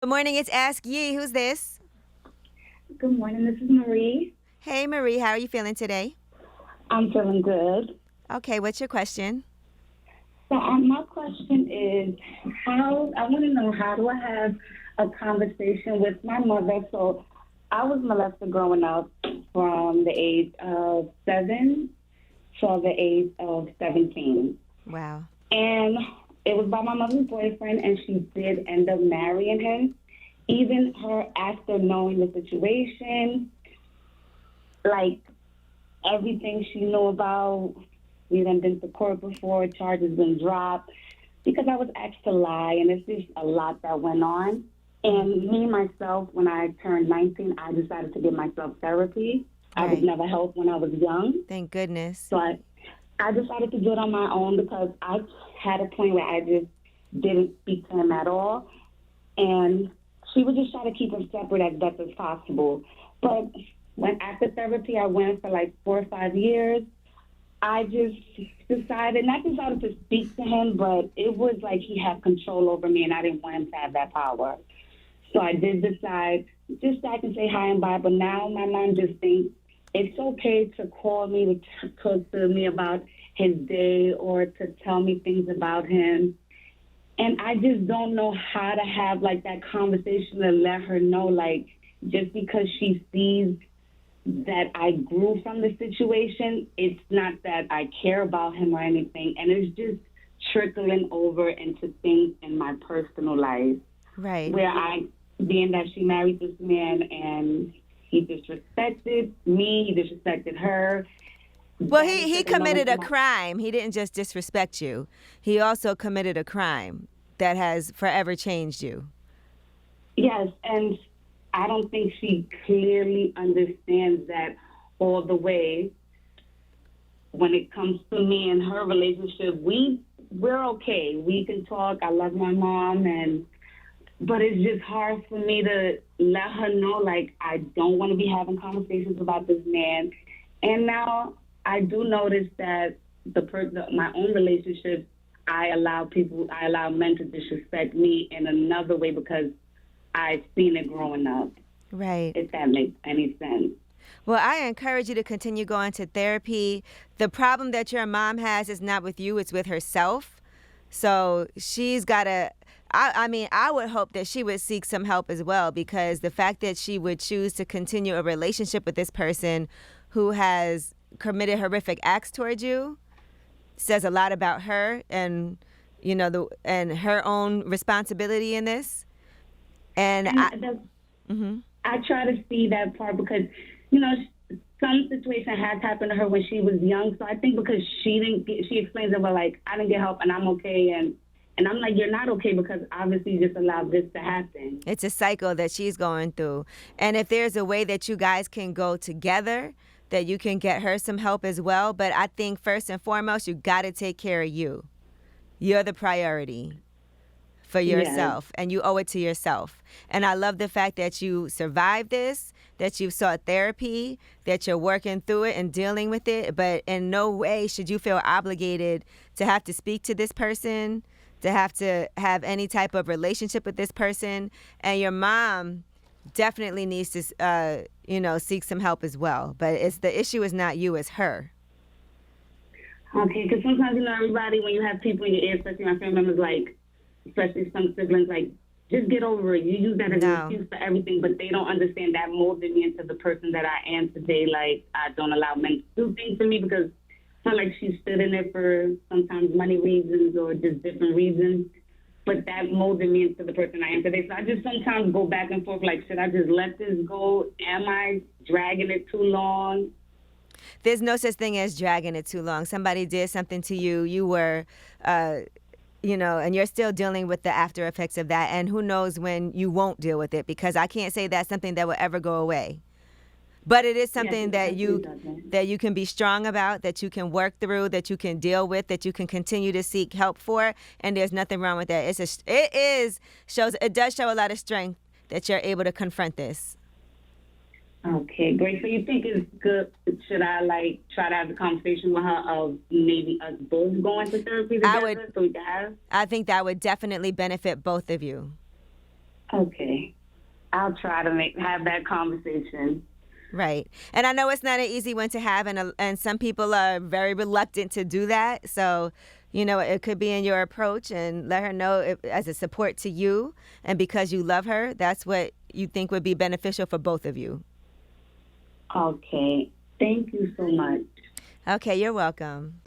Good morning. It's Ask Ye. Who's this? Good morning, this is Marie. Hey, Marie. How are you feeling today? I'm feeling good. Okay. What's your question? So, my question is, how I want to know how do I have a conversation with my mother? So, I was molested growing up from the age of 7 to the age of 17, Wow. and it was by my mother's boyfriend, and she did end up marrying him. Even her after knowing the situation, like everything she knew about. We done been to court before, charges been dropped because I was asked to lie, and it's just a lot that went on. And me myself, when I turned 19, I decided to give myself therapy. I was Right. never helped when I was young, Thank goodness. so I decided to do it on my own because I had a point where I just didn't speak to him at all, and she would just try to keep us separate as best as possible. But when after therapy, I went for like 4 or 5 years. I just decided, not decided to speak to him, but it was like he had control over me and I didn't want him to have that power. So I did decide just so I can say hi and bye. But now my mom just thinks it's okay to call me, to talk to me about his day or to tell me things about him. And I just don't know how to have like that conversation to let her know, like, just because she sees that I grew from the situation. It's not that I care about him or anything, and it's just trickling over into things in my personal life Right. where being that she married this man and he disrespected me, he disrespected her. Well, That is he trickling over committed into a my crime. He didn't just disrespect you. He also committed a crime that has forever changed you. yes, and I don't think she clearly understands that all the way. When it comes to me and her relationship, we're okay. We can talk. I love my mom, and but it's just hard for me to let her know like I don't want to be having conversations about this man. And now I do notice that my own relationship, I allow men to disrespect me in another way because I've seen it growing up. Right. If that makes any sense. Well, I encourage you to continue going to therapy. The problem that your mom has is not with you, it's with herself. So she's got to. I mean, I would hope that she would seek some help as well, because the fact that she would choose to continue a relationship with this person who has committed horrific acts towards you says a lot about her and and her own responsibility in this. And And I try to see that part because, you know, some situation has happened to her when she was young. So I think because she explains it, well, like, I didn't get help and I'm okay. And I'm like, you're not okay because obviously you just allowed this to happen. it's a cycle that she's going through. And if there's a way that you guys can go together, that you can get her some help as well. But I think first and foremost, you got to take care of you. You're the priority for Yes. yourself, and you owe it to yourself. And I love the fact that you survived this, that you've sought therapy, that you're working through it and dealing with it. But in no way should you feel obligated to have to speak to this person, to have any type of relationship with this person. And your mom definitely needs to, seek some help as well. But the issue is not you, it's her. Okay, because sometimes, everybody, when you have people in your ear, especially my family members, like, especially some siblings, like, just get over it. You use that as an No. excuse for everything, but they don't understand that molded me into the person that I am today. Like, I don't allow men to do things for me because I feel like she stood in it for sometimes money reasons or just different reasons. But that molded me into the person I am today. So I just sometimes go back and forth, like, should I just let this go? Am I dragging it too long? There's no such thing as dragging it too long. Somebody did something to you. You were, and you're still dealing with the after effects of that. And who knows when you won't deal with it, because I can't say that's something that will ever go away. But it is Yes, something it that definitely doesn't. you can be strong about, that you can work through, that you can deal with, that you can continue to seek help for, and there's nothing wrong with that. It does show a lot of strength that you're able to confront this. Okay, great. So you think it's good? Should I like try to have a conversation with her of maybe us both going to therapy I would together so we can have? I think that would definitely benefit both of you. Okay. I'll try to have that conversation. Right. And I know it's not an easy one to have, and some people are very reluctant to do that. So, it could be in your approach, and let her know as a support to you, and because you love her, that's what you think would be beneficial for both of you. Okay. Thank you so much. Okay, you're welcome.